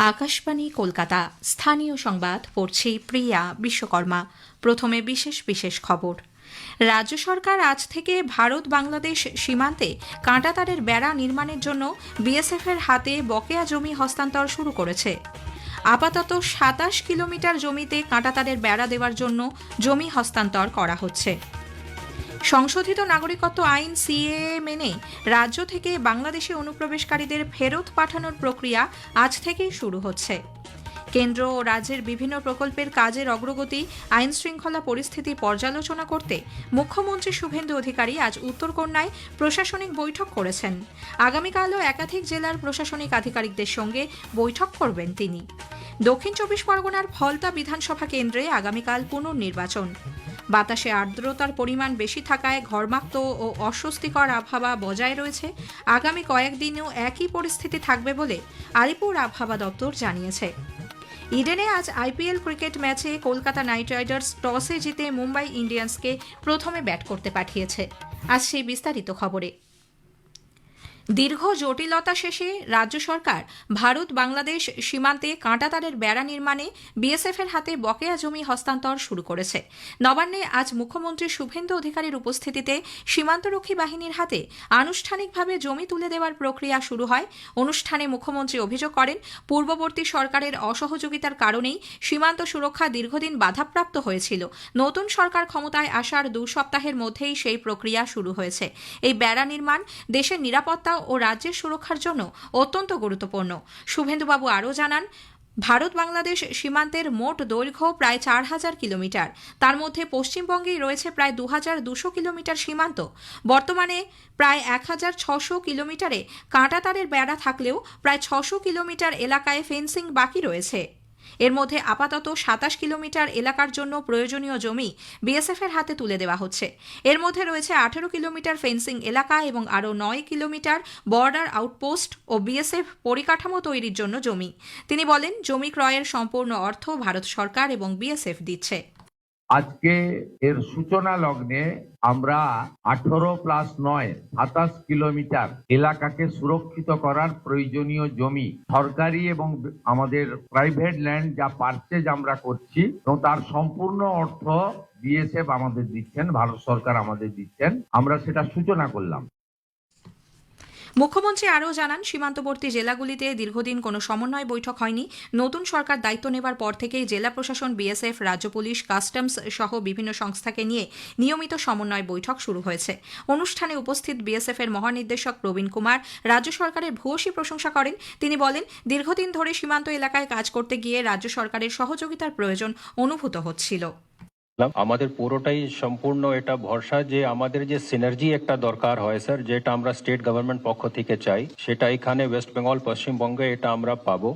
আকাশবাণী কলকাতা স্থানীয় সংবাদ পড়ছি প্রিয়া বিশ্বকর্মা। প্রথমে বিশেষ বিশেষ খবর। রাজ্য সরকার আজ থেকে ভারত বাংলাদেশ সীমান্তে কাঁটাতারের বেড়া নির্মাণের জন্য বিএসএফ এর হাতে বকেয়া জমি হস্তান্তর শুরু করেছে। আপাতত ২৭ কিলোমিটার জমিতে কাঁটাতারের বেড়া দেওয়ার জন্য জমি হস্তান্তর করা হচ্ছে। সংশোধিত নাগরিকত্ব আইন সিএএ মেনে রাজ্য থেকে বাংলাদেশে অনুপ্রবেশকারীদের ফেরত পাঠানোর প্রক্রিয়া আজ থেকেই শুরু হচ্ছে। কেন্দ্র ও রাজ্যের বিভিন্ন প্রকল্পের কাজের অগ্রগতি, আইন শৃঙ্খলা পরিস্থিতি পর্যালোচনা করতে মুখ্যমন্ত্রী শুভেন্দু অধিকারী আজ উত্তরকন্যায় প্রশাসনিক বৈঠক করেছেন। আগামীকালও একাধিক জেলার প্রশাসনিক আধিকারিকদের সঙ্গে বৈঠক করবেন তিনি। দক্ষিণ ২৪ পরগনার ফলতা বিধানসভা কেন্দ্রে আগামীকাল পুনর্নির্বাচন। বাতাসে আর্দ্রতার পরিমাণ বেশি থাকায় ঘর্মাক্ত ও অস্বস্তিকর আবহাওয়া বজায় রয়েছে। আগামী কয়েকদিনেও একই পরিস্থিতি থাকবে বলে আলিপুর আবহাওয়া দপ্তর জানিয়েছে। ইডেনে আজ আইপিএল ক্রিকেট ম্যাচে কলকাতা নাইট রাইডার্স টসে জিতে মুম্বাই ইন্ডিয়ান্সকে প্রথমে ব্যাট করতে পাঠিয়েছে। আজ সেই বিস্তারিত খবরে। দীর্ঘ জটিলতা শেষে রাজ্য সরকার ভারত বাংলাদেশ সীমান্তে কাঁটাতারের বেড়া নির্মাণে বিএসএফ এর হাতে বকেয়া জমি হস্তান্তর শুরু করেছে। নবান্নে আজ মুখ্যমন্ত্রী শুভেন্দু অধিকারীর উপস্থিতিতে সীমান্তরক্ষী বাহিনীর হাতে আনুষ্ঠানিকভাবে জমি তুলে দেওয়ার প্রক্রিয়া শুরু হয়। অনুষ্ঠানে মুখ্যমন্ত্রী অভিযোগ করেন, পূর্ববর্তী সরকারের অসহযোগিতার কারণেই সীমান্ত সুরক্ষা দীর্ঘদিন বাধাপ্রাপ্ত হয়েছিল। নতুন সরকার ক্ষমতায় আসার ২ সপ্তাহের মধ্যেই সেই প্রক্রিয়া শুরু হয়েছে। এই বেড়া নির্মাণ দেশের নিরাপত্তা ও রাজ্যের সুরক্ষার জন্য অত্যন্ত গুরুত্বপূর্ণ। শুভেন্দুবাবু আরও জানান, ভারত বাংলাদেশ সীমান্তের মোট দৈর্ঘ্য প্রায় ৪,০০০ কিলোমিটার। তার মধ্যে পশ্চিমবঙ্গেই রয়েছে প্রায় ২,২০০ কিলোমিটার সীমান্ত। বর্তমানে প্রায় ১,৬০০ কিলোমিটারে কাঁটাতারের বেড়া থাকলেও প্রায় ৬০০ কিলোমিটার এলাকায় ফেন্সিং বাকি রয়েছে। এর মধ্যে আপাতত ২৭ কিলোমিটার এলাকার জন্য প্রয়োজনীয় জমি বিএসএফ এর হাতে তুলে দেওয়া হচ্ছে। এর মধ্যে রয়েছে ১৮ কিলোমিটার ফেন্সিং এলাকা এবং আরও ৯ কিলোমিটার বর্ডার আউটপোস্ট ও বিএসএফ পরিকাঠামো তৈরির জন্য জমি। তিনি বলেন, জমি ক্রয়ের সম্পূর্ণ অর্থ ভারত সরকার এবং বিএসএফ দিচ্ছে। আজকে এর সূচনা লগ্নে আমরা 18+9 ২৭ কিলোমিটার এলাকাকে সুরক্ষিত করার প্রয়োজনীয় জমি, সরকারি এবং আমাদের প্রাইভেট ল্যান্ড যা পারচেজ আমরা করছি এবং তার সম্পূর্ণ অর্থ বিএসএফ আমাদের দিচ্ছেন, ভারত সরকার আমাদের দিচ্ছেন। আমরা সেটা সূচনা করলাম। মুখ্যমন্ত্রী আরও জানান, সীমান্তবর্তী জেলাগুলিতে দীর্ঘদিন কোনো সমন্বয় বৈঠক হয়নি। নতুন সরকার দায়িত্ব নেবার পর থেকেই জেলা প্রশাসন, বিএসএফ, রাজ্য পুলিশ, কাস্টমস সহ বিভিন্ন সংস্থাকে নিয়ে নিয়মিত সমন্বয় বৈঠক শুরু হয়েছে। অনুষ্ঠানে উপস্থিত বিএসএফ এর মহানির্দেশক প্রবীণ কুমার রাজ্য সরকারের ভূয়সী প্রশংসা করেন। তিনি বলেন, দীর্ঘদিন ধরে সীমান্ত এলাকায় কাজ করতে গিয়ে রাজ্য সরকারের সহযোগিতার প্রয়োজন অনুভূত হচ্ছিল। আমাদের পুরোটাই সম্পূর্ণ এটা ভরসা যে আমাদের যে সিনার্জি একটা দরকার হয় স্যার, যেটা আমরা স্টেট গভর্নমেন্ট পক্ষ থেকে চাই, সেটা এখানে ওয়েস্ট বেঙ্গল, পশ্চিমবঙ্গে এটা আমরা পাবো।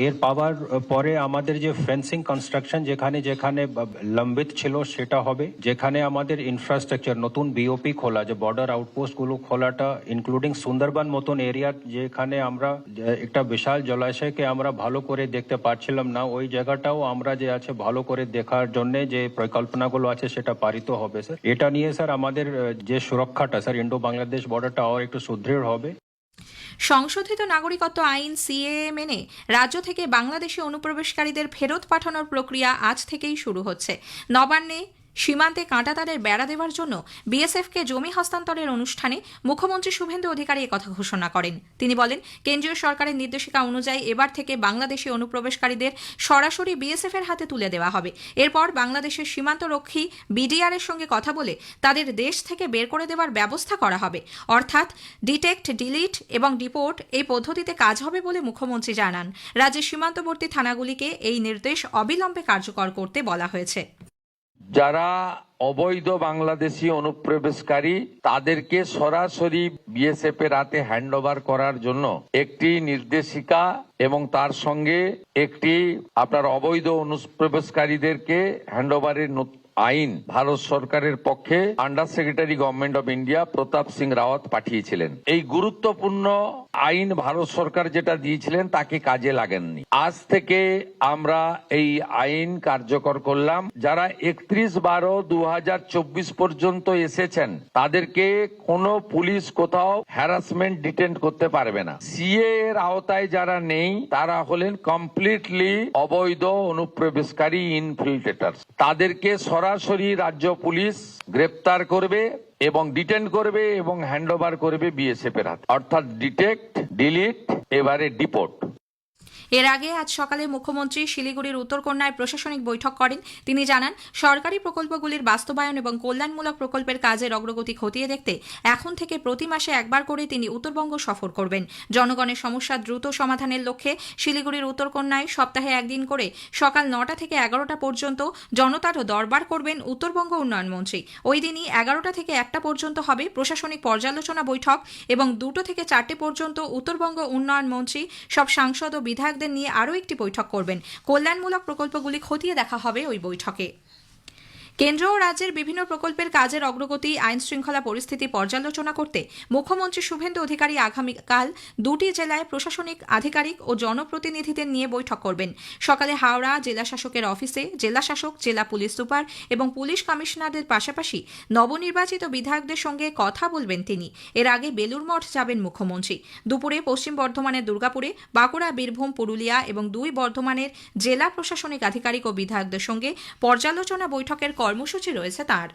এর পাওয়ার পরে আমাদের যে ফেন্সিং কনস্ট্রাকশন যেখানে যেখানে লম্বিত ছিল সেটা হবে। যেখানে আমাদের ইনফ্রাস্ট্রাকচার নতুন বিওপি খোলা, যে বর্ডার আউটপোস্ট গুলো খোলাটা, ইনক্লুডিং সুন্দরবন মতন এরিয়া যেখানে আমরা একটা বিশাল জলাশয়কে আমরা ভালো করে দেখতে পারছিলাম না, ওই জায়গাটাও আমরা যে আছে ভালো করে দেখার জন্য যে পরিকল্পনাগুলো আছে সেটা পারিত হবে স্যার। এটা নিয়ে স্যার আমাদের যে সুরক্ষাটা স্যার ইন্ডো বাংলাদেশ বর্ডারটা আর একটু সুদৃঢ় হবে। সংশোধিত নাগরিকত্ব আইন সিএএ মেনে রাজ্য থেকে বাংলাদেশে অনুপ্রবেশকারীদের ফেরত পাঠানোর প্রক্রিয়া আজ থেকেই শুরু হচ্ছে। নবান্নে সীমান্তে কাঁটাতারের বেড়া দেওয়ার জন্য বিএসএফকে জমি হস্তান্তরের অনুষ্ঠানে মুখ্যমন্ত্রী শুভেন্দু অধিকারী একথা ঘোষণা করেন। তিনি বলেন, কেন্দ্রীয় সরকারের নির্দেশিকা অনুযায়ী এবার থেকে বাংলাদেশি অনুপ্রবেশকারীদের সরাসরি বিএসএফ এর হাতে তুলে দেওয়া হবে। এরপর বাংলাদেশের সীমান্তরক্ষী বিডিআর এর সঙ্গে কথা বলে তাদের দেশ থেকে বের করে দেওয়ার ব্যবস্থা করা হবে। অর্থাৎ ডিটেক্ট, ডিলিট এবং ডিপোর্ট এই পদ্ধতিতে কাজ হবে বলে মুখ্যমন্ত্রী জানান। রাজ্যের সীমান্তবর্তী থানাগুলিকে এই নির্দেশ অবিলম্বে কার্যকর করতে বলা হয়েছে। যারা অবৈধ বাংলাদেশি অনুপ্রবেশকারী তাদেরকে সরাসরি বিএসএফ এর হাতে হ্যান্ডওভার করার জন্য একটি নির্দেশিকা এবং তার সঙ্গে একটি আপনার অবৈধ অনুপ্রবেশকারীদেরকে হ্যান্ডওভারের আইন ভারত সরকারের পক্ষে under secretary government of India Pratap Singh Rawat পাঠিয়েছিলেন। এই গুরুত্বপূর্ণ আইন ভারত সরকার যেটা দিয়েছিলেন তাকে কাজে লাগেননি। আজ থেকে আমরা এই আইন কার্যকর করলাম। যারা 31/12/2024 পর্যন্ত এসেছেন তাদেরকে কোনো পুলিশ কোথাও হ্যারাসমেন্ট ডিটেন্ট করতে পারবে না। সিএ এর আওতায় যারা নেই তারা হলেন কমপ্লিটলি অবৈধ অনুপ্রবেশকারী ইনফিল্ট্রেটর। তাদেরকে সরাসরি রাজ্য পুলিশ গ্রেপ্তার করবে এবং ডিটেন করবে এবং হ্যান্ডওভার করবে বিএসএফ এর হাতে, অর্থাৎ ডিটেক্ট, ডিলিট, এবারে ডিপোর্ট। এর আগে আজ সকালে মুখ্যমন্ত্রী শিলিগুড়ির উত্তরকন্যায় প্রশাসনিক বৈঠক করেন। তিনি জানান, সরকারি প্রকল্পগুলির বাস্তবায়ন এবং কল্যাণমূলক প্রকল্পের কাজের অগ্রগতি খতিয়ে দেখতে এখন থেকে প্রতি মাসে একবার করে তিনি উত্তরবঙ্গ সফর করবেন। জনগণের সমস্যা দ্রুত সমাধানের লক্ষ্যে শিলিগুড়ির উত্তরকন্যায় সপ্তাহে একদিন করে সকাল 9টা থেকে 11টা পর্যন্ত জনতার দরবার করবেন উত্তরবঙ্গ উন্নয়ন মন্ত্রী। ওই দিনই 11টা থেকে 1টা পর্যন্ত হবে প্রশাসনিক পর্যালোচনা বৈঠক এবং 2টো থেকে 4টে পর্যন্ত উত্তরবঙ্গ উন্নয়ন মন্ত্রী সব সাংসদ ও বিধায়ক নিয়ে আরও একটি বৈঠক করবেন। কল্যাণমূলক প্রকল্পগুলি খতিয়ে দেখা হবে ওই বৈঠকে। কেন্দ্র ও রাজ্যের বিভিন্ন প্রকল্পের কাজের অগ্রগতি, আইন শৃঙ্খলা পরিস্থিতি পর্যালোচনা করতে মুখ্যমন্ত্রী শুভেন্দু অধিকারী আগামীকাল 2টি জেলায় প্রশাসনিক আধিকারিক ও জনপ্রতিনিধিদের নিয়ে বৈঠক করবেন। সকালে হাওড়া জেলা শাসকের অফিসে জেলা শাসক, জেলা পুলিশ সুপার এবং পুলিশ কমিশনারদের পাশাপাশি নবনির্বাচিত বিধায়কদের সঙ্গে কথা বলবেন তিনি। এর আগে বেলুর মঠ যাবেন মুখ্যমন্ত্রী। দুপুরে পশ্চিম বর্ধমানের দুর্গাপুরে, বাঁকুড়া, বীরভূম, পুরুলিয়া এবং 2 বর্ধমানের জেলা প্রশাসনিক আধিকারিক ও বিধায়কদের সঙ্গে পর্যালোচনা বৈঠকের কর্মসূচি রয়েছে তার।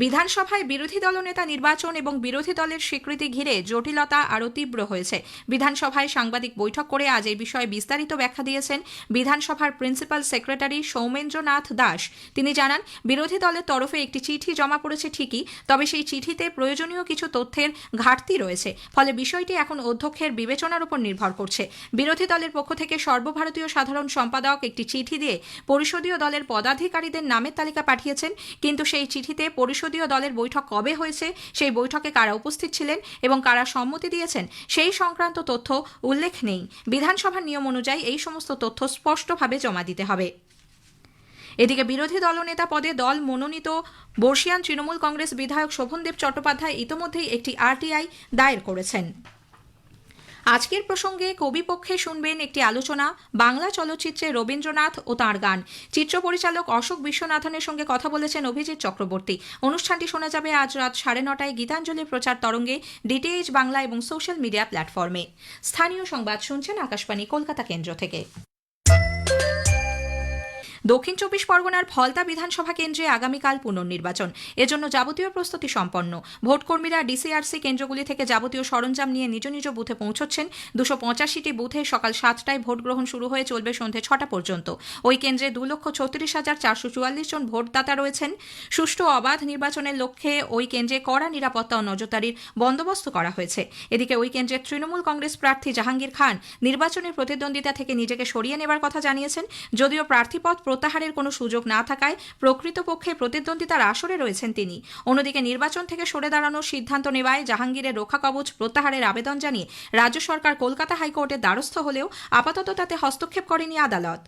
বিধানসভায় বিরোধী দলনেতা নির্বাচন এবং বিরোধী দলের স্বীকৃতি ঘিরে জটিলতা আরও তীব্র হয়েছে। বিধানসভায় সাংবাদিক বৈঠক করে আজ এই বিষয়ে বিস্তারিত ব্যাখ্যা দিয়েছেন বিধানসভার প্রিন্সিপাল সেক্রেটারি সৌমেন্দ্রনাথ দাস। তিনি জানান, বিরোধী দলের তরফে একটি চিঠি জমা পড়েছে ঠিকই, তবে সেই চিঠিতে প্রয়োজনীয় কিছু তথ্যের ঘাটতি রয়েছে। ফলে বিষয়টি এখন অধ্যক্ষের বিবেচনার উপর নির্ভর করছে। বিরোধী দলের পক্ষ থেকে সর্বভারতীয় সাধারণ সম্পাদক একটি চিঠি দিয়ে পরিষদীয় দলের পদাধিকারীদের নামের তালিকা পাঠিয়েছেন, কিন্তু সেই চিঠিতে পরিষদীয় দলের বৈঠক কবে হয়েছে, সেই বৈঠকে কারা উপস্থিত ছিলেন এবং কারা সম্মতি দিয়েছেন সেই সংক্রান্ত তথ্য উল্লেখ নেই। বিধানসভার নিয়ম অনুযায়ী এই সমস্ত তথ্য স্পষ্টভাবে জমা দিতে হবে। এদিকে বিরোধী দলনেতা পদে দল মনোনীত বর্ষিয়ান তৃণমূল কংগ্রেস বিধায়ক শোভনদেব চট্টোপাধ্যায় ইতোমধ্যেই একটি আরটিআই দায়ের করেছেন। আজকের প্রসঙ্গে কবিপক্ষে শুনবেন একটি আলোচনা, বাংলা চলচ্চিত্রে রবীন্দ্রনাথ ও তাঁর গান। চিত্র পরিচালক অশোক বিশ্বনাথনের সঙ্গে কথা বলেছেন অভিজিৎ চক্রবর্তী। অনুষ্ঠানটি শোনা যাবে আজ রাত 9:30টায় গীতাঞ্জলি প্রচার তরঙ্গে, ডিটিএইচ বাংলা এবং সোশ্যাল মিডিয়া প্ল্যাটফর্মে। স্থানীয় সংবাদ শুনছেন আকাশবাণী কলকাতা কেন্দ্র থেকে। দক্ষিণ 24 পরগনার ফলতা বিধানসভা কেন্দ্রে আগামীকাল পুনর্নির্বাচন। এজন্য যাবতীয় প্রস্তুতি সম্পন্ন। ভোটকর্মীরা ডিসিআরসি কেন্দ্রগুলি থেকে যাবতীয় সরঞ্জাম নিয়ে নিজ নিজ বুথে পৌঁছচ্ছেন। 285টি বুথে সকাল 7টায় ভোট গ্রহণ শুরু হয়ে চলবে সন্ধ্যে 6টা পর্যন্ত। ওই কেন্দ্রে 2,36,444 জন ভোটদাতা রয়েছেন। সুষ্ঠু অবাধ নির্বাচনের লক্ষ্যে ওই কেন্দ্রে কড়া নিরাপত্তা ও নজরদারির বন্দোবস্ত করা হয়েছে। এদিকে ওই কেন্দ্রের তৃণমূল কংগ্রেস প্রার্থী জাহাঙ্গীর খান নির্বাচনের প্রতিদ্বন্দ্বিতা থেকে নিজেকে সরিয়ে নেবার কথা জানিয়েছেন। যদিও প্রার্থীপদ প্রত্যাহারের কোনো সুযোগ না থাকায় প্রকৃতপক্ষে প্রতিদ্বন্দ্বিতার আসরে রয়েছেন তিনি। অন্যদিকে নির্বাচন থেকে সরে দাঁড়ানোর সিদ্ধান্ত নেওয়ায় জাহাঙ্গীরের রক্ষা কবচ প্রত্যাহারের আবেদন জানিয়ে রাজ্য সরকার কলকাতা হাইকোর্টের দ্বারস্থ হলেও আপাতত তাতে হস্তক্ষেপ করেনি আদালত।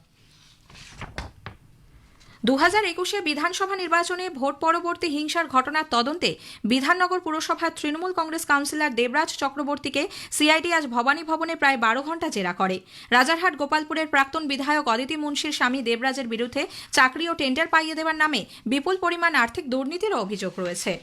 2021 বিধানসভা নির্বাচনে ভোট পরবর্তী হিংসার ঘটনার তদন্তে বিধাননগর পুরসভার তৃণমূল কংগ্রেস কাউন্সিলর দেবরাজ চক্রবর্তীকে সিআইডি আজ ভবানী ভবনে প্রায় 12 ঘণ্টা জেরা করে। রাজারহাট গোপালপুরের প্রাক্তন বিধায়ক অদিতি মুন্সির স্বামী দেবরাজের বিরুদ্ধে চাকরি ও টেন্ডার পাইয়ে দেওয়ার নামে বিপুল পরিমাণ আর্থিক দুর্নীতির অভিযোগ রয়েছে।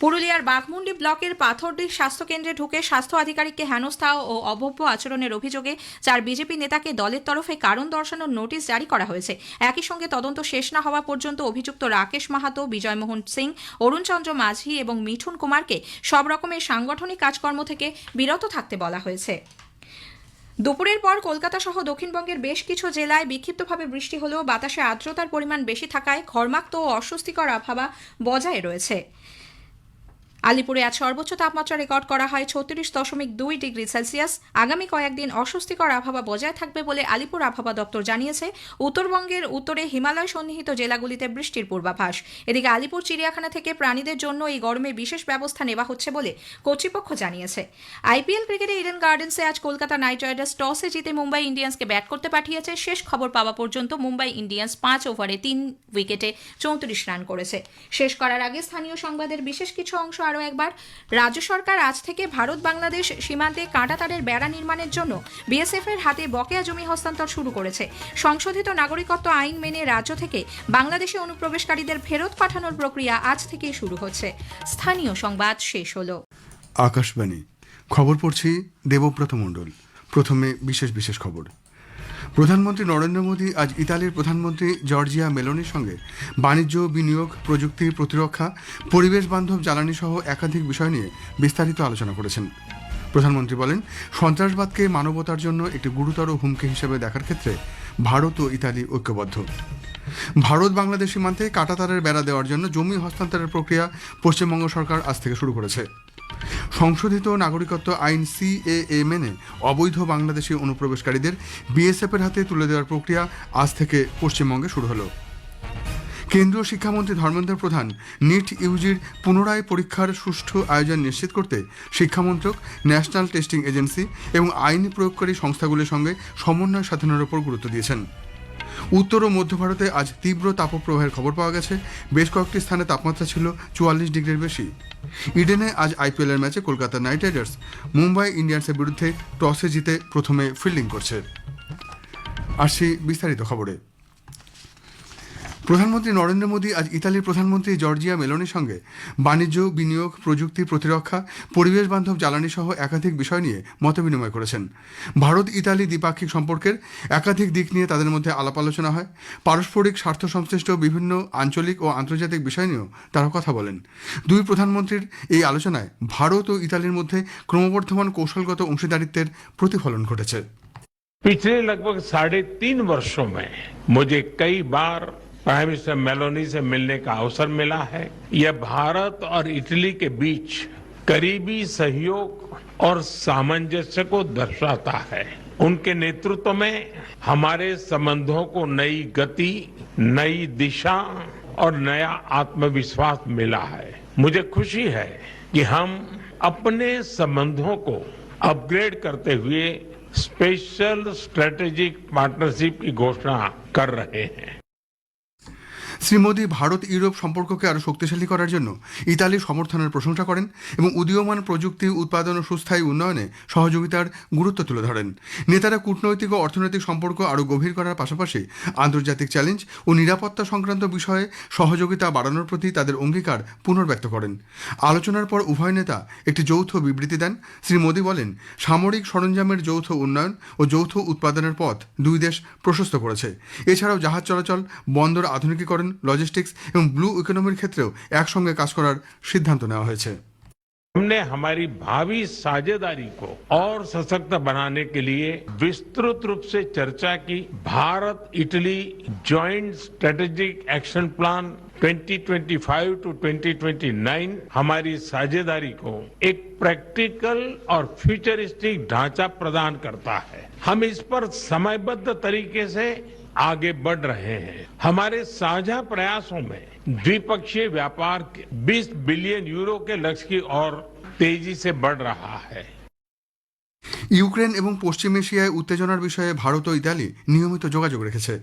পুরুলিয়ার বাঘমুন্ডি ব্লকের পাথরডি স্বাস্থ্যকেন্দ্রে ঢুকে স্বাস্থ্য আধিকারিককে হেনস্থা ও অভব্য আচরণের অভিযোগে 4 বিজেপি নেতাকে দলের তরফে কারণ দর্শানোর নোটিশ জারি করা হয়েছে। একই সঙ্গে তদন্ত শেষ না হওয়া পর্যন্ত অভিযুক্ত রাকেশ মাহাতো, বিজয়মোহন সিং, অরুণচন্দ্র মাঝি এবং মিঠুন কুমারকে সব রকমের সাংগঠনিক কাজকর্ম থেকে বিরত থাকতে বলা হয়েছে। দুপুরের পর কলকাতা সহ দক্ষিণবঙ্গের বেশ কিছু জেলায় বিক্ষিপ্তভাবে বৃষ্টি হলেও বাতাসে আর্দ্রতার পরিমাণ বেশি থাকায় ঘর্মাক্ত ও অস্বস্তিকর আবহাওয়া বজায় রয়েছে। আলিপুরে আজ সর্বোচ্চ তাপমাত্রা রেকর্ড করা হয় 36.2 ডিগ্রি সেলসিয়াস। আগামী কয়েকদিন অস্বস্তিকর আবহাওয়া বজায় থাকবে বলে আলিপুর আবহাওয়া দপ্তর জানিয়েছে। উত্তরবঙ্গের উত্তরে হিমালয় সন্নিহিত জেলাগুলিতে বৃষ্টির পূর্বাভাস। এদিকে আলিপুর চিড়িয়াখানা থেকে প্রাণীদের জন্য এই গরমে বিশেষ ব্যবস্থা নেওয়া হচ্ছে বলে কর্তৃপক্ষ জানিয়েছে। আইপিএল ক্রিকেটে ইডেন গার্ডেন্সে আজ কলকাতা নাইট রাইডার্স টসে জিতে মুম্বাই ইন্ডিয়ান্সকে ব্যাট করতে পাঠিয়েছে। শেষ খবর পাওয়া পর্যন্ত মুম্বাই ইন্ডিয়ান্স 5 ওভারে 3 উইকেটে 34 রান করেছে। শেষ করার আগে স্থানীয় সংবাদের বিশেষ কিছু অংশ আরও একবার। রাজ্য সরকার আজ থেকে ভারত বাংলাদেশ সীমান্তে কাঁটাতারের বেড়া নির্মাণের জন্য বিএসএফ এর হাতে বকেয়া জমি হস্তান্তর শুরু করেছে। সংশোধিত নাগরিকত্ব আইন মেনে রাজ্য থেকে বাংলাদেশে অনুপ্রবেশকারীদের ফেরত পাঠানোর প্রক্রিয়া আজ থেকেই শুরু হচ্ছে। স্থানীয় সংবাদ শেষ হলো। আকাশবাণী খবর পড়ছি দেবব্রত মণ্ডল। প্রথমে বিশেষ খবর। প্রধানমন্ত্রী নরেন্দ্র মোদী আজ ইতালির প্রধানমন্ত্রী জর্জিয়া মেলোনির সঙ্গে বাণিজ্য, বিনিয়োগ, প্রযুক্তি, প্রতিরক্ষা, পরিবেশ বান্ধব জ্বালানি সহ একাধিক বিষয় নিয়ে বিস্তারিত আলোচনা করেছেন। প্রধানমন্ত্রী বলেন, সন্ত্রাসবাদকে মানবতার জন্য একটি গুরুতর হুমকি হিসেবে দেখার ক্ষেত্রে ভারত ও ইতালি ঐক্যবদ্ধ। ভারত বাংলাদেশ সীমান্তে কাঁটাতারের বেড়া দেওয়ার জন্য জমি হস্তান্তরের প্রক্রিয়া পশ্চিমবঙ্গ সরকার আজ থেকে শুরু করেছে। সংশোধিত নাগরিকত্ব আইন সিএএ মেনে অবৈধ বাংলাদেশি অনুপ্রবেশকারীদের বিএসএফ এর হাতে তুলে দেওয়ার প্রক্রিয়া আজ থেকে পশ্চিমবঙ্গে শুরু হলো। কেন্দ্রীয় শিক্ষামন্ত্রী ধর্মেন্দ্র প্রধান নিট ইউজির পুনরায় পরীক্ষার সুষ্ঠু আয়োজন নিশ্চিত করতে শিক্ষামন্ত্রক, ন্যাশনাল টেস্টিং এজেন্সি এবং আইন প্রয়োগকারী সংস্থাগুলির সঙ্গে সমন্বয় সাধনের উপর গুরুত্ব দিয়েছেন। উত্তর ও মধ্য ভারতে আজ তীব্র তাপপ্রবাহের খবর পাওয়া গেছে। বেশ কয়েকটি স্থানে তাপমাত্রা ছিল 44 ডিগ্রির বেশি। ইডেনে আজ আইপিএলের ম্যাচে কলকাতা নাইট রাইডার্স মুম্বাই ইন্ডিয়ান্সের বিরুদ্ধে টসে জিতে প্রথমে ফিল্ডিং করছে। আসছি বিস্তারিত খবরে। প্রধানমন্ত্রী নরেন্দ্র মোদী আজ ইতালির প্রধানমন্ত্রী জর্জিয়া মেলোনির সঙ্গে বাণিজ্য, বিনিয়োগ, প্রযুক্তি, প্রতিরক্ষা, পরিবেশ বান্ধব জ্বালানি সহ একাধিক বিষয় নিয়ে মতবিনিময় করেছেন। ভারত ইতালি দ্বিপাক্ষিক সম্পর্কের একাধিক দিক নিয়ে তাদের মধ্যে আলাপ আলোচনা হয়। পারস্পরিক স্বার্থ সংশ্লিষ্ট বিভিন্ন আঞ্চলিক ও আন্তর্জাতিক বিষয় নিয়েও তারা কথা বলেন। দুই প্রধানমন্ত্রীর এই আলোচনায় ভারত ও ইতালির মধ্যে ক্রমবর্ধমান কৌশলগত অংশীদারিত্বের প্রতিফলন ঘটেছে। पिछले लगभग 3.5 वर्षों में मुझे कई बार प्राइम मिनिस्टर मेलोनी से मिलने का अवसर मिला है। यह भारत और इटली के बीच करीबी सहयोग और सामंजस्य को दर्शाता है। उनके नेतृत्व में हमारे संबंधों को नई गति, नई दिशा और नया आत्मविश्वास मिला है। मुझे खुशी है कि हम अपने संबंधों को अपग्रेड करते हुए स्पेशल स्ट्रेटेजिक पार्टनरशिप की घोषणा कर रहे हैं। শ্রী মোদী ভারত ইউরোপ সম্পর্ককে আরও শক্তিশালী করার জন্য ইতালির সমর্থনের প্রশংসা করেন এবং উদীয়মান প্রযুক্তি, উৎপাদন ও সুস্থায়ী উন্নয়নে সহযোগিতার গুরুত্ব তুলে ধরেন। নেতারা কূটনৈতিক ও অর্থনৈতিক সম্পর্ক আরও গভীর করার পাশাপাশি আন্তর্জাতিক চ্যালেঞ্জ ও নিরাপত্তা সংক্রান্ত বিষয়ে সহযোগিতা বাড়ানোর প্রতি তাদের অঙ্গীকার পুনর্ব্যক্ত করেন। আলোচনার পর উভয় নেতা একটি যৌথ বিবৃতি দেন। শ্রী মোদী বলেন, সামরিক সরঞ্জামের যৌথ উন্নয়ন ও যৌথ উৎপাদনের পথ দুই দেশ প্রশস্ত করেছে। এছাড়াও জাহাজ চলাচল, বন্দর আধুনিকীকরণ, লজিস্টিক্স এবং ব্লু ইকোনমির ক্ষেত্রেও একসঙ্গে কাজ করার সিদ্ধান্ত নেওয়া হয়েছে। हमने हमारी भावी साझेदारी को और सशक्त बनाने के लिए विस्तृत रूप से चर्चा की। Bharat Italy joint strategic action plan 2025 to 2029 हमारी साझेदारी को एक प्रैक्टिकल और फ्यूचरिस्टिक ढांचा प्रदान करता है। हम इस पर समयबद्ध तरीके से आगे बढ़ रहे हैं। हमारे साझा प्रयासों में द्विपक्षीय व्यापार 20 बिलियन यूरो के लक्ष्य की ओर तेजी से बढ़ रहा है। ইউক্রেন এবং পশ্চিম এশিয়ায় উত্তেজনার বিষয়ে ভারত ও ইতালি নিয়মিত যোগাযোগ রেখেছে।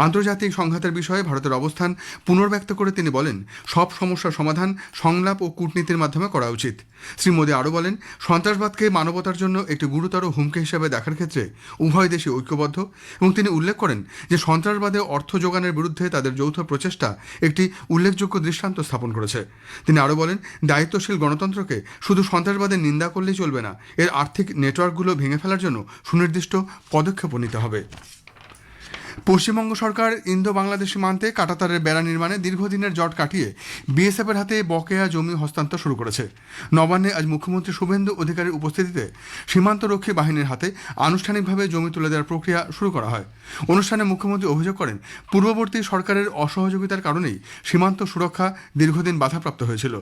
আন্তর্জাতিক সংঘাতের বিষয়ে ভারতের অবস্থান পুনর্ব্যক্ত করে তিনি বলেন, সব সমস্যার সমাধান সংলাপ ও কূটনীতির মাধ্যমে করা উচিত। শ্রী মোদী আরও বলেন, সন্ত্রাসবাদকে মানবতার জন্য একটি গুরুতর হুমকি হিসেবে দেখার ক্ষেত্রে উভয় দেশই ঐক্যবদ্ধ এবং তিনি উল্লেখ করেন যে সন্ত্রাসবাদে অর্থ যোগানের বিরুদ্ধে তাদের যৌথ প্রচেষ্টা একটি উল্লেখযোগ্য দৃষ্টান্ত স্থাপন করেছে। তিনি আরও বলেন, দায়িত্বশীল গণতন্ত্রকে শুধু সন্ত্রাসবাদের নিন্দা করলেই চলবে না, এর আর্থিক নেটওয়ার্কগুলো ভেঙে ফেলার জন্য সুনির্দিষ্ট পদক্ষেপও নিতে হবে। পশ্চিমবঙ্গ সরকার ইন্দো বাংলাদেশ সীমান্তে কাঁটাতারের বেড়া নির্মাণে দীর্ঘদিনের জট কাটিয়ে বিএসএফ এর হাতে বকেয়া জমি হস্তান্তর শুরু করেছে। নবান্নে আজ মুখ্যমন্ত্রী শুভেন্দু অধিকারীর উপস্থিতিতে সীমান্তরক্ষী বাহিনীর হাতে আনুষ্ঠানিকভাবে জমি তুলে দেওয়ার প্রক্রিয়া শুরু করা হয়। অনুষ্ঠানে মুখ্যমন্ত্রী অভিযোগ করেন, পূর্ববর্তী সরকারের অসহযোগিতার কারণেই সীমান্ত সুরক্ষা দীর্ঘদিন বাধাপ্রাপ্ত হয়েছিল।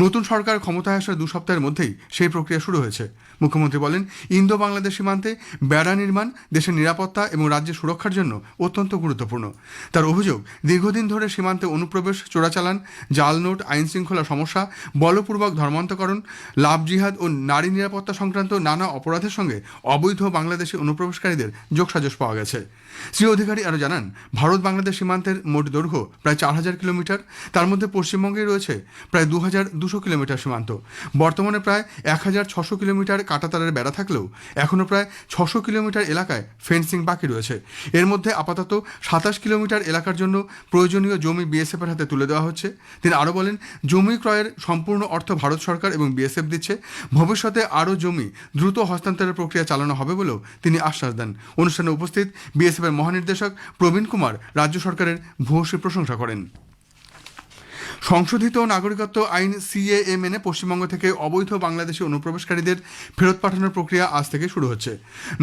নতুন সরকার ক্ষমতায় আসার 2 সপ্তাহের মধ্যেই সেই প্রক্রিয়া শুরু হয়েছে। মুখ্যমন্ত্রী বলেন, ইন্দো বাংলাদেশ সীমান্তে বেড়া নির্মাণ দেশের নিরাপত্তা এবং রাজ্যের সুরক্ষার জন্য অত্যন্ত গুরুত্বপূর্ণ। তার অভিযোগ, দীর্ঘদিন ধরে সীমান্তে অনুপ্রবেশ, চোরাচালান, জাল নোট, আইন শৃঙ্খলা সমস্যা, বলপূর্বক ধর্মান্তকরণ, লাভ জিহাদ ও নারী নিরাপত্তা সংক্রান্ত নানা অপরাধের সঙ্গে অবৈধ বাংলাদেশি অনুপ্রবেশকারীদের যোগসাজশ পাওয়া গেছে। শ্রী অধিকারী আরও জানান, ভারত বাংলাদেশ সীমান্তের মোট দৈর্ঘ্য প্রায় 4000 কিলোমিটার। তার মধ্যে পশ্চিমবঙ্গে রয়েছে প্রায় 2200 কিলোমিটার সীমান্ত। বর্তমানে প্রায় 1600 কিলোমিটার কাঁটাতারের বেড়া থাকলেও এখনও প্রায় 600 কিলোমিটার এলাকায় ফেন্সিং বাকি রয়েছে। এর মধ্যে আপাতত 27 কিলোমিটার এলাকার জন্য প্রয়োজনীয় জমি বিএসএফের হাতে তুলে দেওয়া হচ্ছে। তিনি আরও বলেন, জমি ক্রয়ের সম্পূর্ণ অর্থ ভারত সরকার এবং বিএসএফ দিচ্ছে। ভবিষ্যতে আরও জমি দ্রুত হস্তান্তরের প্রক্রিয়া চালানো হবে বলেও তিনি আশ্বাস দেন। অনুষ্ঠানে উপস্থিত বিএসএফের মহানির্দেশক প্রবীণ কুমার রাজ্য সরকারের ভূয়সী প্রশংসা করেন। সংশোধিত নাগরিকত্ব আইন সিএএ মেনে পশ্চিমবঙ্গ থেকে অবৈধ বাংলাদেশি অনুপ্রবেশকারীদের ফেরত পাঠানোর প্রক্রিয়া আজ থেকে শুরু হচ্ছে।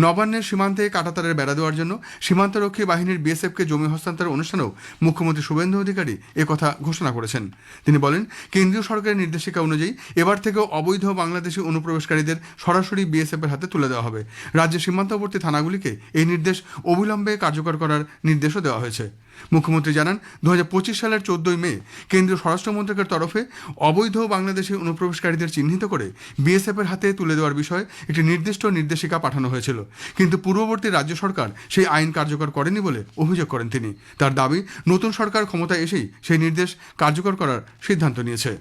নবান্নের সীমান্তে কাঁটাতারের বেড়া দেওয়ার জন্য সীমান্তরক্ষী বাহিনীর বিএসএফকে জমি হস্তান্তরের অনুষ্ঠানেও মুখ্যমন্ত্রী শুভেন্দু অধিকারী একথা ঘোষণা করেছেন। তিনি বলেন, কেন্দ্রীয় সরকারের নির্দেশিকা অনুযায়ী এবার থেকেও অবৈধ বাংলাদেশি অনুপ্রবেশকারীদের সরাসরি বিএসএফের হাতে তুলে দেওয়া হবে। রাজ্যের সীমান্তবর্তী থানাগুলিকে এই নির্দেশ অবিলম্বে কার্যকর করার নির্দেশও দেওয়া হয়েছে। মুখ্যমন্ত্রী জানান, 2025 সালের 14 মে কেন্দ্রীয় স্বরাষ্ট্র মন্ত্রকের তরফে অবৈধ বাংলাদেশি অনুপ্রবেশকারীদের চিহ্নিত করে বিএসএফের হাতে তুলে দেওয়ার বিষয়ে একটি নির্দিষ্ট নির্দেশিকা পাঠানো হয়েছিল, কিন্তু পূর্ববর্তী রাজ্য সরকার সেই আইন কার্যকর করেনি বলে অভিযোগ করেন তিনি। তার দাবি, নতুন সরকার ক্ষমতায় এসেই সেই নির্দেশ কার্যকর করার সিদ্ধান্ত নিয়েছে।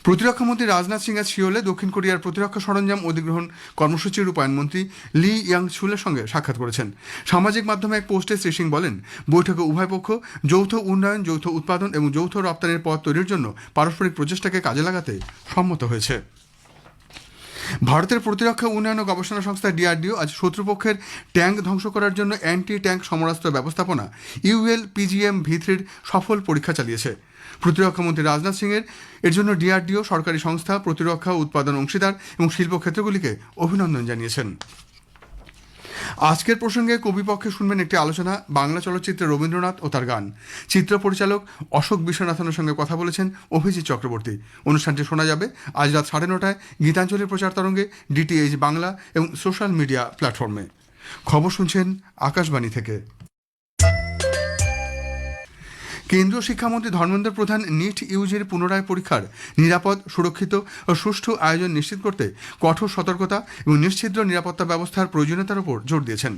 প্রতিরক্ষামন্ত্রী রাজনাথ সিং আজ সিওলে দক্ষিণ কোরিয়ার প্রতিরক্ষা সরঞ্জাম অধিগ্রহণ কর্মসূচির রূপায়ণ মন্ত্রী লি ইয়াং ছুলের সঙ্গে সাক্ষাৎ করেছেন। সামাজিক মাধ্যমে এক পোস্টে শ্রী সিং বলেন, বৈঠকে উভয় পক্ষ যৌথ উন্নয়ন, যৌথ উৎপাদন এবং যৌথ রপ্তানির পথ তৈরির জন্য পারস্পরিক প্রচেষ্টাকে কাজে লাগাতে সম্মত হয়েছে। ভারতের প্রতিরক্ষা উন্নয়ন ও গবেষণা সংস্থা ডিআরডিও আজ শত্রুপক্ষের ট্যাঙ্ক ধ্বংস করার জন্য অ্যান্টি ট্যাঙ্ক সমরাস্ত্র ব্যবস্থাপনা ULPGM V3 সফল পরীক্ষা চালিয়েছে। প্রতিরক্ষামন্ত্রী রাজনাথ সিংয়ের এর জন্য ডিআরডিও, সরকারি সংস্থা, প্রতিরক্ষা উৎপাদন অংশীদার এবং শিল্প ক্ষেত্রগুলিকে অভিনন্দন জানিয়েছেন। আজকের প্রসঙ্গে কবিপক্ষে শুনবেন একটি আলোচনা, বাংলা চলচ্চিত্রে রবীন্দ্রনাথ ও তার গান। চিত্র পরিচালক অশোক বিশ্বনাথনের সঙ্গে কথা বলেছেন অভিজিৎ চক্রবর্তী। অনুষ্ঠানটি শোনা যাবে আজ রাত 9:30টায় গীতাঞ্জলির প্রচার তরঙ্গে, DTH বাংলা এবং সোশ্যাল মিডিয়া প্ল্যাটফর্মে। খবর শুনছেন আকাশবাণী থেকে। কেন্দ্রীয় শিক্ষামন্ত্রী ধর্মেন্দ্র প্রধান নিট ইউজির পুনরায় পরীক্ষার নিরাপদ, সুরক্ষিত ও সুষ্ঠু আয়োজন নিশ্চিত করতে কঠোর সতর্কতা এবং নিশ্ছিদ্র নিরাপত্তা ব্যবস্থার প্রয়োজনীয়তার উপর জোর দিয়েছেন।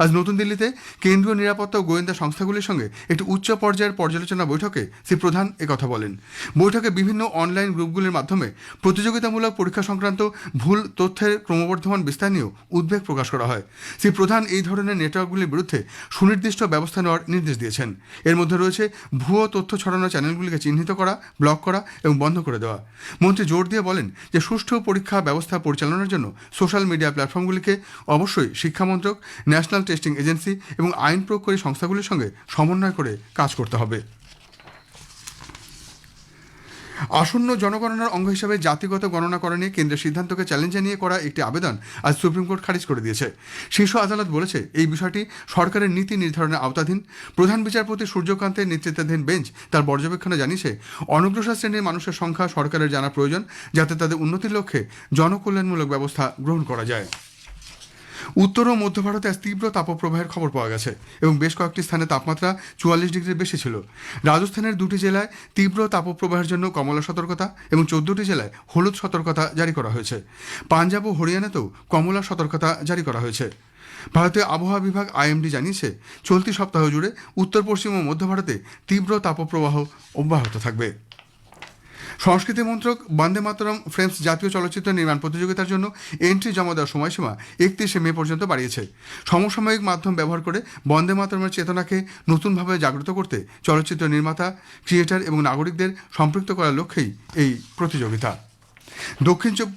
আজ নতুন দিল্লিতে কেন্দ্রীয় নিরাপত্তা ও গোয়েন্দা সংস্থাগুলির সঙ্গে একটি উচ্চ পর্যায়ের পর্যালোচনা বৈঠকে শ্রী প্রধান একথা বলেন। বৈঠকে বিভিন্ন অনলাইন গ্রুপগুলির মাধ্যমে প্রতিযোগিতামূলক পরীক্ষা সংক্রান্ত ভুল তথ্যের ক্রমবর্ধমান বিস্তার নিয়েও উদ্বেগ প্রকাশ করা হয়। শ্রী প্রধান এই ধরনের নেটওয়ার্কগুলির বিরুদ্ধে সুনির্দিষ্ট ব্যবস্থা নেওয়ার নির্দেশ দিয়েছেন। এর মধ্যে রয়েছে ভুয়ো তথ্য ছড়ানো চ্যানেলগুলিকে চিহ্নিত করা, ব্লক করা এবং বন্ধ করে দেওয়া। মন্ত্রী জোর দিয়ে বলেন যে সুষ্ঠু পরীক্ষা ব্যবস্থা পরিচালনার জন্য সোশ্যাল মিডিয়া প্ল্যাটফর্মগুলিকে অবশ্যই শিক্ষামন্ত্রক, ন্যাশনাল টেস্টিং এজেন্সি এবং আইন প্রয়োগকারী সংস্থাগুলির সঙ্গে সমন্বয় করে কাজ করতে হবে। আসন্ন জনগণনার অঙ্গ হিসাবে জাতিগত গণনা করা নিয়ে কেন্দ্রের সিদ্ধান্তকে চ্যালেঞ্জ জানিয়ে করা একটি আবেদন আজ সুপ্রিম কোর্ট খারিজ করে দিয়েছে। শীর্ষ আদালত বলেছে, এই বিষয়টি সরকারের নীতি নির্ধারণের আওতাধীন। প্রধান বিচারপতি সূর্যকান্তের নেতৃত্বাধীন বেঞ্চ তার পর্যবেক্ষণে জানিয়েছে, অনগ্রসর শ্রেণীর মানুষের সংখ্যা সরকারের জানা প্রয়োজন, যাতে তাদের উন্নতির লক্ষ্যে জনকল্যাণমূলক ব্যবস্থা গ্রহণ করা যায়। উত্তর ও মধ্য ভারতে আজ তীব্র তাপপ্রবাহের খবর পাওয়া গেছে এবং বেশ কয়েকটি স্থানে তাপমাত্রা 44 ডিগ্রির বেশি ছিল। রাজস্থানের 2টি জেলায় তীব্র তাপপ্রবাহের জন্য কমলা সতর্কতা এবং 14টি জেলায় হলুদ সতর্কতা জারি করা হয়েছে। পাঞ্জাব ও হরিয়ানাতেও কমলা সতর্কতা জারি করা হয়েছে। ভারতীয় আবহাওয়া বিভাগ IMD জানিয়েছে, চলতি সপ্তাহ জুড়ে উত্তর পশ্চিম ও মধ্য ভারতে তীব্র তাপপ্রবাহ অব্যাহত থাকবে। সংস্কৃতি মন্ত্রক বন্দে মাতরম ফ্রেমস জাতীয় চলচ্চিত্র নির্মাণ প্রতিযোগিতার জন্য এন্ট্রি জমা দেওয়ার সময়সীমা 31 মে পর্যন্ত বাড়িয়েছে। সমসাময়িক মাধ্যম ব্যবহার করে বন্দে মাতরমের চেতনাকে নতুনভাবে জাগ্রত করতে চলচ্চিত্র নির্মাতা, ক্রিয়েটর এবং নাগরিকদের সম্পৃক্ত করার লক্ষ্যেই এই প্রতিযোগিতা।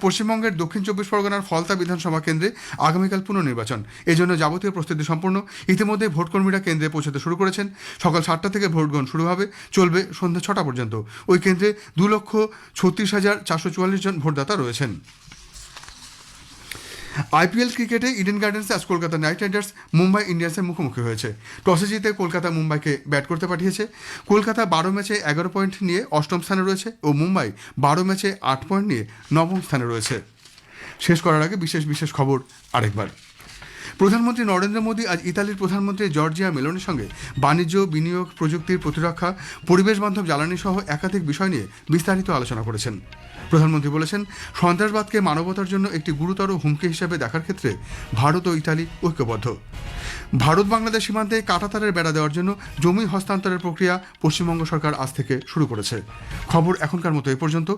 পশ্চিমবঙ্গের দক্ষিণ 24 পরগনার ফলতা বিধানসভা কেন্দ্রে আগামীকাল পুনর্নির্বাচন। এজন্য যাবতীয় প্রস্তুতি সম্পূর্ণ। ইতিমধ্যে ভোটকর্মীরা কেন্দ্রে পৌঁছতে শুরু করেছেন। সকাল 7টা থেকে ভোট গ্রহণ শুরু হবে, চলবে সন্ধ্যা 6টা পর্যন্ত। ওই কেন্দ্রে 2,36,444 জন ভোটদাতা রয়েছেন। IPL ক্রিকেটে ইডেন গার্ডেন্সে আজ কলকাতা নাইট রাইডার্স মুম্বাই ইন্ডিয়ান্সের মুখোমুখি হয়েছে। টসে জিতে কলকাতা মুম্বাইকে ব্যাট করতে পাঠিয়েছে। কলকাতা 12 ম্যাচে 11 পয়েন্ট নিয়ে 8ম স্থানে রয়েছে ও মুম্বাই 12 ম্যাচে 8 পয়েন্ট নিয়ে 9ম স্থানে রয়েছে। শেষ করার আগে বিশেষ খবর আরেকবার। প্রধানমন্ত্রী নরেন্দ্র মোদী আজ ইতালির প্রধানমন্ত্রী জর্জিয়া মেলোনির সঙ্গে বাণিজ্য, বিনিয়োগ, প্রযুক্তির, প্রতিরক্ষা, পরিবেশ বান্ধব জ্বালানি সহ একাধিক বিষয় নিয়ে বিস্তারিত আলোচনা করেছেন। প্রধানমন্ত্রী বলেছেন, সন্ত্রাসবাদকে মানবতার জন্য একটি গুরুতর হুমকি হিসেবে দেখার ক্ষেত্রে ভারত ও ইতালি ঐক্যবদ্ধ। ভারত বাংলাদেশ সীমান্তে কাঁটাতারের বেড়া দেওয়ার জন্য জমি হস্তান্তরের প্রক্রিয়া পশ্চিমবঙ্গ সরকার আজ থেকে শুরু করেছে। খবর এখনকার মতো এ পর্যন্ত।